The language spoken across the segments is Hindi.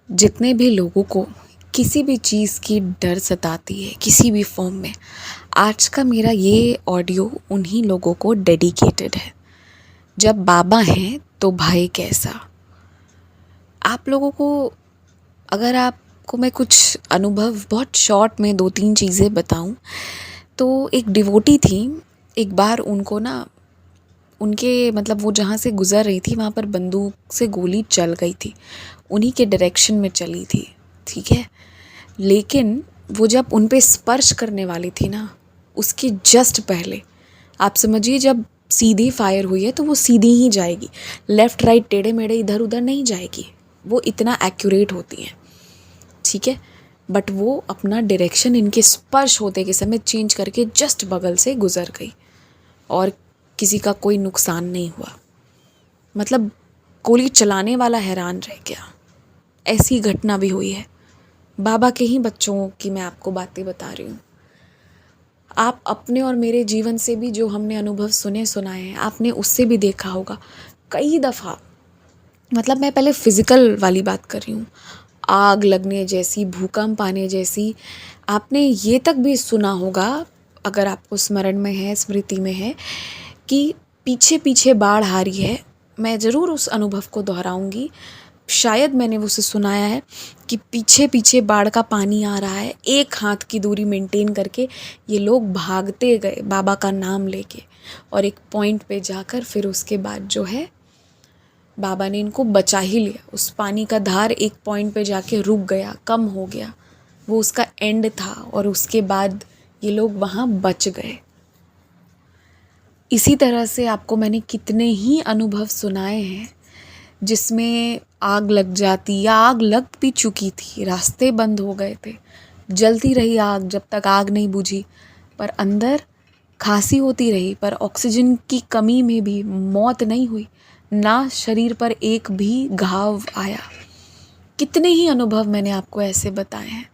जितने भी लोगों को किसी भी चीज़ की डर सताती है किसी भी फॉर्म में, आज का मेरा ये ऑडियो उन्हीं लोगों को डेडिकेटेड है। जब बाबा हैं तो भाई कैसा। आप लोगों को, अगर आपको मैं कुछ अनुभव बहुत शॉर्ट में 2-3 चीज़ें बताऊं, तो एक डिवोटी थी। एक बार उनको ना, उनके मतलब वो जहाँ से गुज़र रही थी वहाँ पर बंदूक से गोली चल गई थी, उन्हीं के डायरेक्शन में चली थी, ठीक है। लेकिन वो जब उन पे स्पर्श करने वाली थी ना, उसके जस्ट पहले आप समझिए, जब सीधी फायर हुई है तो वो सीधी ही जाएगी, लेफ़्ट राइट टेढ़े मेढ़े इधर उधर नहीं जाएगी, वो इतना एक्यूरेट होती हैं, ठीक है। बट वो अपना डायरेक्शन इनके स्पर्श होते के समय चेंज करके जस्ट बगल से गुज़र गई और किसी का कोई नुकसान नहीं हुआ। मतलब गोली चलाने वाला हैरान रह गया। ऐसी घटना भी हुई है। बाबा के ही बच्चों की मैं आपको बातें बता रही हूँ। आप अपने और मेरे जीवन से भी जो हमने अनुभव सुनाए हैं, आपने उससे भी देखा होगा कई दफ़ा। मतलब मैं पहले फिज़िकल वाली बात कर रही हूँ, आग लगने जैसी, भूकंप आने जैसी। आपने ये तक भी सुना होगा, अगर आपको स्मरण में है, स्मृति में है, कि पीछे पीछे बाढ़ आ रही है। मैं ज़रूर उस अनुभव को दोहराऊंगी, शायद मैंने उसे सुनाया है कि पीछे पीछे बाढ़ का पानी आ रहा है। एक हाथ की दूरी मेंटेन करके ये लोग भागते गए बाबा का नाम लेके, और एक पॉइंट पे जाकर फिर उसके बाद जो है बाबा ने इनको बचा ही लिया। उस पानी का धार एक पॉइंट पे जाके रुक गया, कम हो गया, वो उसका एंड था, और उसके बाद ये लोग वहाँ बच गए। इसी तरह से आपको मैंने कितने ही अनुभव सुनाए हैं जिसमें आग लग जाती, या आग लग भी चुकी थी, रास्ते बंद हो गए थे, जलती रही आग जब तक आग नहीं बुझी, पर अंदर खांसी होती रही, पर ऑक्सीजन की कमी में भी मौत नहीं हुई, ना शरीर पर एक भी घाव आया। कितने ही अनुभव मैंने आपको ऐसे बताए हैं,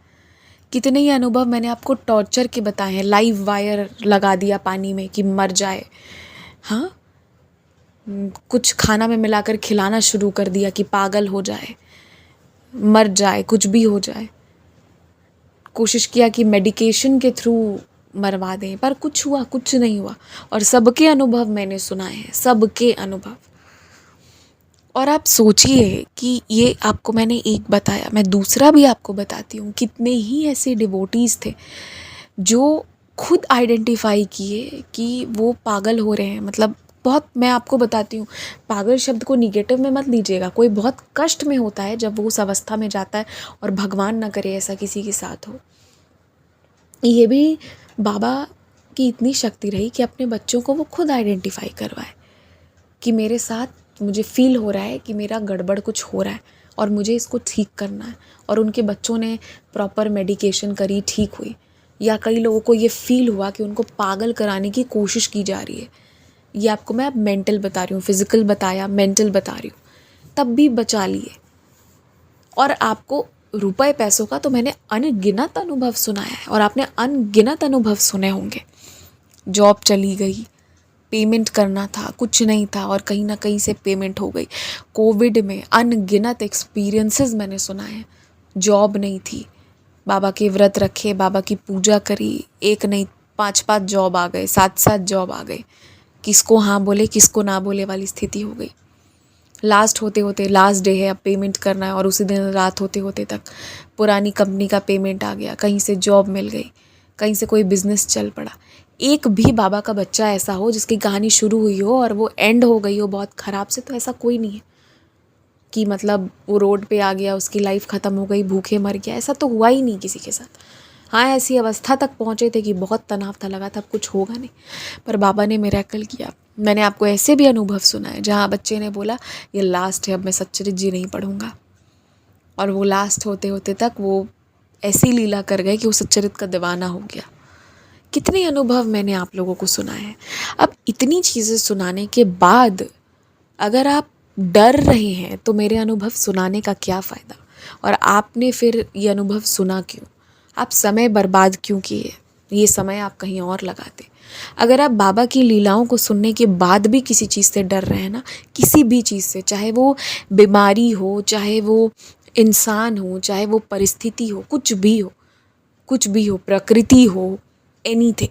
कितने ही अनुभव मैंने आपको टॉर्चर के बताए हैं। लाइव वायर लगा दिया पानी में कि मर जाए, हाँ, कुछ खाना में मिलाकर खिलाना शुरू कर दिया कि पागल हो जाए, मर जाए, कुछ भी हो जाए। कोशिश किया कि मेडिकेशन के थ्रू मरवा दें, पर कुछ हुआ, कुछ नहीं हुआ। और सबके अनुभव मैंने सुनाए हैं, सबके अनुभव। और आप सोचिए कि ये आपको मैंने एक बताया, मैं दूसरा भी आपको बताती हूँ। कितने ही ऐसे डिवोटीज़ थे जो खुद आइडेंटिफाई किए कि वो पागल हो रहे हैं। मतलब बहुत, मैं आपको बताती हूँ, पागल शब्द को निगेटिव में मत लीजिएगा। कोई बहुत कष्ट में होता है जब वो उस अवस्था में जाता है, और भगवान ना करे ऐसा किसी के साथ हो। ये भी बाबा की इतनी शक्ति रही कि अपने बच्चों को वो खुद आइडेंटिफाई करवाए कि मेरे साथ, मुझे फील हो रहा है कि मेरा गड़बड़ कुछ हो रहा है और मुझे इसको ठीक करना है। और उनके बच्चों ने प्रॉपर मेडिकेशन करी, ठीक हुई। या कई लोगों को ये फील हुआ कि उनको पागल कराने की कोशिश की जा रही है। ये आपको मैं अब मेंटल बता रही हूँ, फिज़िकल बताया, मेंटल बता रही हूँ, तब भी बचा लिए। और आपको रुपए पैसों का तो मैंने अनगिनत अनुभव सुनाया है, और आपने अनगिनत अनुभव सुने होंगे। जॉब चली गई, पेमेंट करना था, कुछ नहीं था, और कहीं ना कहीं से पेमेंट हो गई। कोविड में अनगिनत एक्सपीरियंसेस मैंने सुनाए हैं। जॉब नहीं थी, बाबा के व्रत रखे, बाबा की पूजा करी, एक नहीं 5-5 जॉब आ गए, 7-7 जॉब आ गए। किसको हाँ बोले किसको ना बोले वाली स्थिति हो गई। लास्ट होते होते, लास्ट डे है, अब पेमेंट करना है, और उसी दिन रात होते होते तक पुरानी कंपनी का पेमेंट आ गया, कहीं से जॉब मिल गई, कहीं से कोई बिजनेस चल पड़ा। एक भी बाबा का बच्चा ऐसा हो जिसकी कहानी शुरू हुई हो और वो एंड हो गई हो बहुत ख़राब से, तो ऐसा कोई नहीं है कि मतलब वो रोड पे आ गया, उसकी लाइफ ख़त्म हो गई, भूखे मर गया। ऐसा तो हुआ ही नहीं किसी के साथ। हाँ, ऐसी अवस्था तक पहुँचे थे कि बहुत तनाव था, लगा था अब कुछ होगा नहीं, पर बाबा ने मिरेकल किया। मैंने आपको ऐसे भी अनुभव सुना है जहाँ बच्चे ने बोला ये लास्ट है, अब मैं सच्चरित्र जी नहीं पढ़ूंगा, और वो लास्ट होते होते तक वो ऐसी लीला कर गए कि वो सच्चरित्र का दीवाना हो गया। कितने अनुभव मैंने आप लोगों को सुनाए हैं। अब इतनी चीज़ें सुनाने के बाद अगर आप डर रहे हैं तो मेरे अनुभव सुनाने का क्या फ़ायदा। और आपने फिर ये अनुभव सुना क्यों, आप समय बर्बाद क्यों किए, ये समय आप कहीं और लगाते। अगर आप बाबा की लीलाओं को सुनने के बाद भी किसी चीज़ से डर रहे हैं ना, किसी भी चीज़ से, चाहे वो बीमारी हो, चाहे वो इंसान हो, चाहे वो परिस्थिति हो, कुछ भी हो, प्रकृति हो, एनीथिंग,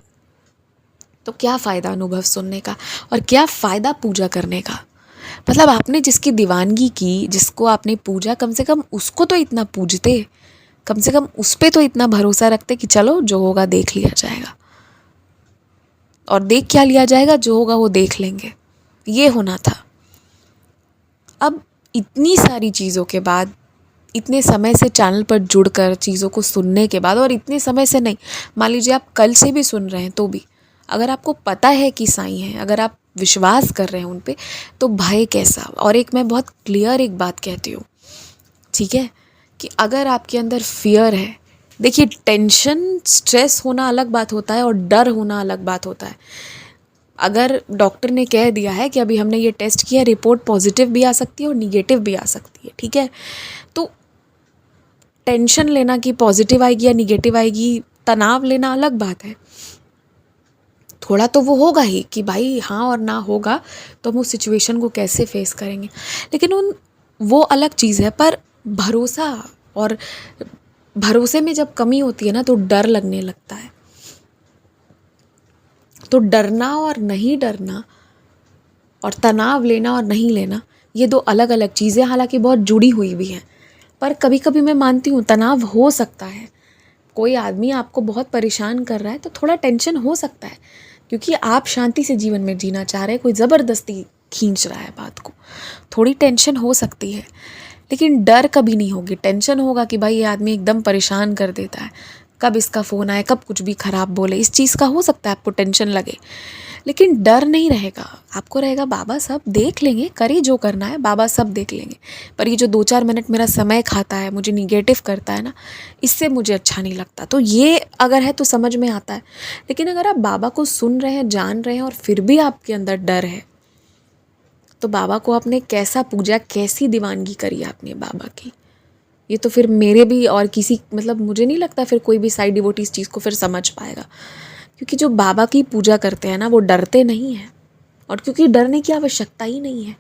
तो क्या फ़ायदा अनुभव सुनने का और क्या फ़ायदा पूजा करने का। मतलब आपने जिसकी दीवानगी की, जिसको आपने पूजा, कम से कम उसको तो इतना पूजते, कम से कम उस पे तो इतना भरोसा रखते कि चलो जो होगा देख लिया जाएगा। और देख क्या लिया जाएगा, जो होगा वो देख लेंगे, ये होना था। अब इतनी सारी चीज़ों के बाद, इतने समय से चैनल पर जुड़कर चीज़ों को सुनने के बाद, और इतने समय से नहीं, मान लीजिए आप कल से भी सुन रहे हैं तो भी, अगर आपको पता है कि साईं हैं, अगर आप विश्वास कर रहे हैं उन पे, तो भय कैसा। और एक मैं बहुत क्लियर एक बात कहती हूँ, ठीक है, कि अगर आपके अंदर फियर है, देखिए टेंशन स्ट्रेस होना अलग बात होता है और डर होना अलग बात होता है। अगर डॉक्टर ने कह दिया है कि अभी हमने ये टेस्ट किया, रिपोर्ट पॉजिटिव भी आ सकती है और निगेटिव भी आ सकती है, ठीक है, तो टेंशन लेना कि पॉजिटिव आएगी या निगेटिव आएगी, तनाव लेना अलग बात है। थोड़ा तो वो होगा ही कि भाई हाँ और ना होगा, तो हम उस सिचुएशन को कैसे फेस करेंगे, लेकिन वो अलग चीज़ है। पर भरोसा, और भरोसे में जब कमी होती है ना, तो डर लगने लगता है। तो डरना और नहीं डरना, और तनाव लेना और नहीं लेना, ये दो अलग अलग चीज़ें, हालांकि बहुत जुड़ी हुई भी हैं। पर कभी कभी मैं मानती हूँ तनाव हो सकता है। कोई आदमी आपको बहुत परेशान कर रहा है तो थोड़ा टेंशन हो सकता है, क्योंकि आप शांति से जीवन में जीना चाह रहे हैं, कोई ज़बरदस्ती खींच रहा है बात को, थोड़ी टेंशन हो सकती है। लेकिन डर कभी नहीं होगी। टेंशन होगा कि भाई ये आदमी एकदम परेशान कर देता है, कब इसका फ़ोन आए, कब कुछ भी ख़राब बोले, इस चीज़ का हो सकता है आपको टेंशन लगे। लेकिन डर नहीं रहेगा, आपको रहेगा बाबा सब देख लेंगे, करिए जो करना है, बाबा सब देख लेंगे। पर ये जो 2-4 मिनट मेरा समय खाता है, मुझे निगेटिव करता है ना, इससे मुझे अच्छा नहीं लगता। तो ये अगर है तो समझ में आता है। लेकिन अगर आप बाबा को सुन रहे हैं, जान रहे हैं, और फिर भी आपके अंदर डर है, तो बाबा को आपने कैसा पूजा, कैसी दीवानगी करी आपने बाबा की, ये तो फिर मेरे भी और किसी, मतलब मुझे नहीं लगता फिर कोई भी साइड डिवोटी इस चीज़ को फिर समझ पाएगा। क्योंकि जो बाबा की पूजा करते हैं ना, वो डरते नहीं हैं, और क्योंकि डरने की आवश्यकता ही नहीं है।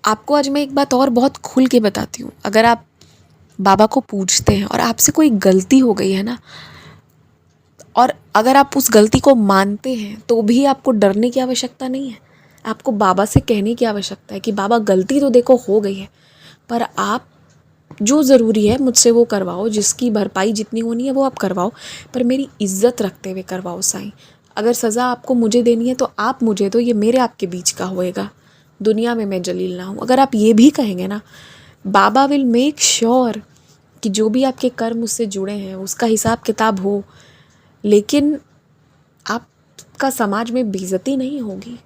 आपको आज मैं एक बात और बहुत खुल के बताती हूँ, अगर आप बाबा को पूजते हैं और आपसे कोई गलती हो गई है ना, और अगर आप उस गलती को मानते हैं, तो भी आपको डरने की आवश्यकता नहीं है। आपको बाबा से कहने की आवश्यकता है कि बाबा गलती तो देखो हो गई है, पर आप जो ज़रूरी है मुझसे वो करवाओ, जिसकी भरपाई जितनी होनी है वो आप करवाओ, पर मेरी इज्जत रखते हुए करवाओ साईं। अगर सज़ा आपको मुझे देनी है तो आप मुझे दो, ये मेरे आपके बीच का होएगा, दुनिया में मैं जलील ना हूँ। अगर आप ये भी कहेंगे ना, बाबा विल मेक श्योर कि जो भी आपके कर्म उससे जुड़े हैं उसका हिसाब किताब हो, लेकिन आपका समाज में बेइज्जती नहीं होगी।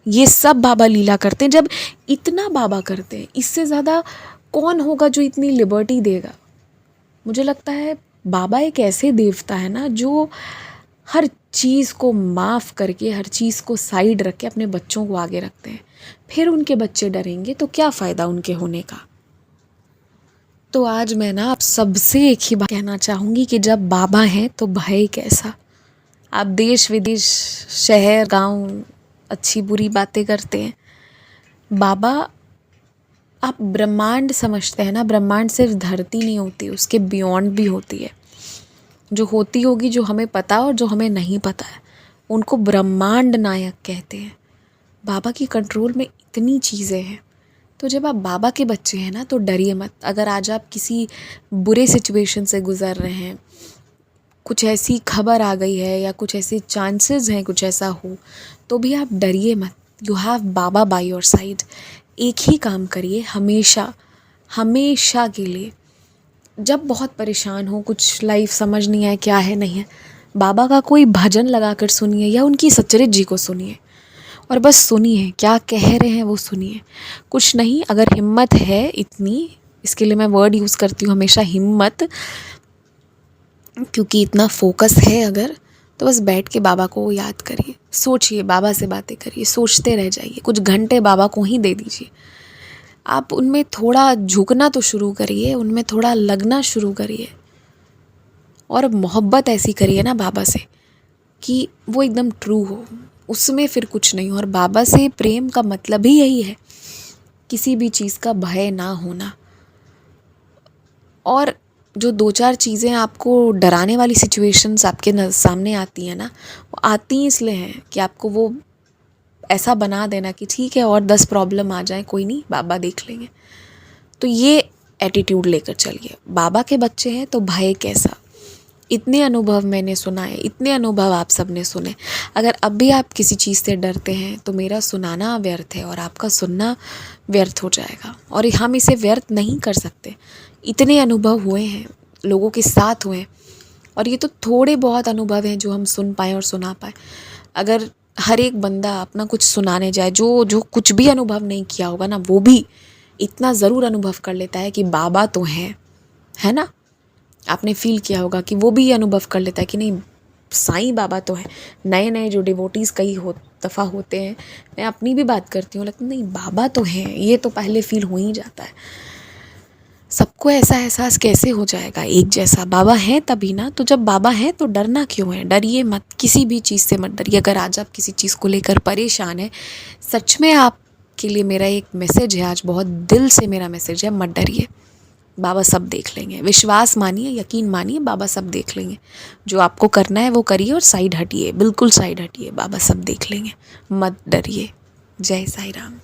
ये सब बाबा लीला करते हैं। जब इतना बाबा करते हैं, इससे ज़्यादा कौन होगा जो इतनी लिबर्टी देगा। मुझे लगता है बाबा एक ऐसे देवता है ना, जो हर चीज़ को माफ़ करके, हर चीज़ को साइड रख के अपने बच्चों को आगे रखते हैं। फिर उनके बच्चे डरेंगे तो क्या फ़ायदा उनके होने का। तो आज मैं ना आप सबसे एक ही बात कहना चाहूँगी कि जब बाबा हैं तो भय कैसा। आप देश विदेश, शहर गांव, अच्छी बुरी बातें करते हैं, बाबा, आप ब्रह्मांड समझते हैं ना, ब्रह्मांड सिर्फ धरती नहीं होती, उसके बियॉन्ड भी होती है, जो होती होगी, जो हमें पता और जो हमें नहीं पता है, उनको ब्रह्मांड नायक कहते हैं। बाबा की कंट्रोल में इतनी चीज़ें हैं। तो जब आप बाबा के बच्चे हैं ना, तो डरिए मत। अगर आज आप किसी बुरे सिचुएशन से गुज़र रहे हैं, कुछ ऐसी खबर आ गई है या कुछ ऐसे चांसेस हैं कुछ ऐसा हो, तो भी आप डरिए मत। You have Baba by your side. एक ही काम करिए हमेशा, हमेशा के लिए। जब बहुत परेशान हो, कुछ लाइफ समझ नहीं आए क्या है नहीं है, बाबा का कोई भजन लगाकर सुनिए या उनकी सच्चरित्र जी को सुनिए, और बस सुनिए क्या कह रहे हैं वो सुनिए। कुछ नहीं, अगर हिम्मत है इतनी, इसके लिए मैं वर्ड यूज़ करती हूँ हमेशा हिम्मत, क्योंकि इतना फोकस है अगर, तो बस बैठ के बाबा को याद करिए, सोचिए, बाबा से बातें करिए, सोचते रह जाइए। कुछ घंटे बाबा को ही दे दीजिए। आप उनमें थोड़ा झुकना तो शुरू करिए, उनमें थोड़ा लगना शुरू करिए, और मोहब्बत ऐसी करिए ना बाबा से कि वो एकदम ट्रू हो, उसमें फिर कुछ नहीं हो। और बाबा से प्रेम का मतलब ही यही है, किसी भी चीज़ का भय ना होना। और जो 2-4 चीज़ें आपको डराने वाली सिचुएशंस आपके सामने आती हैं ना, वो आती इसलिए हैं कि आपको वो ऐसा बना देना कि ठीक है और 10 प्रॉब्लम आ जाए कोई नहीं, बाबा देख लेंगे। तो ये एटीट्यूड लेकर चलिए। बाबा के बच्चे हैं तो भय कैसा, इतने अनुभव मैंने सुनाए, इतने अनुभव आप सब ने सुने। अगर अब भी आप किसी चीज़ से डरते हैं तो मेरा सुनाना व्यर्थ है और आपका सुनना व्यर्थ हो जाएगा, और हम इसे व्यर्थ नहीं कर सकते। इतने अनुभव हुए हैं, लोगों के साथ हुए हैं, और ये तो थोड़े बहुत अनुभव हैं जो हम सुन पाएँ और सुना पाएँ। अगर हर एक बंदा अपना कुछ सुनाने जाए, जो कुछ भी अनुभव नहीं किया होगा ना, वो भी इतना ज़रूर अनुभव कर लेता है कि बाबा तो हैं, है ना। आपने फील किया होगा कि वो भी ये अनुभव कर लेता है कि नहीं, साईं बाबा तो है। नए नए जो डिवोटीज़ कई दफ़ा होते हैं, मैं अपनी भी बात करती हूँ, लगता नहीं बाबा तो हैं, ये तो पहले फील हो ही जाता है। सबको ऐसा एहसास कैसे हो जाएगा एक जैसा? बाबा हैं तभी ना। तो जब बाबा हैं तो डरना क्यों है? डरिए मत, किसी भी चीज़ से मत डरिए। अगर आज आप किसी चीज़ को लेकर परेशान हैं, सच में आपके लिए मेरा एक मैसेज है आज, बहुत दिल से मेरा मैसेज है, मत डरिए। बाबा सब देख लेंगे। विश्वास मानिए, यकीन मानिए, बाबा सब देख लेंगे। जो आपको करना है वो करिए और साइड हटिए, बिल्कुल साइड हटिए, बाबा सब देख लेंगे। मत डरिए। जय साईं राम।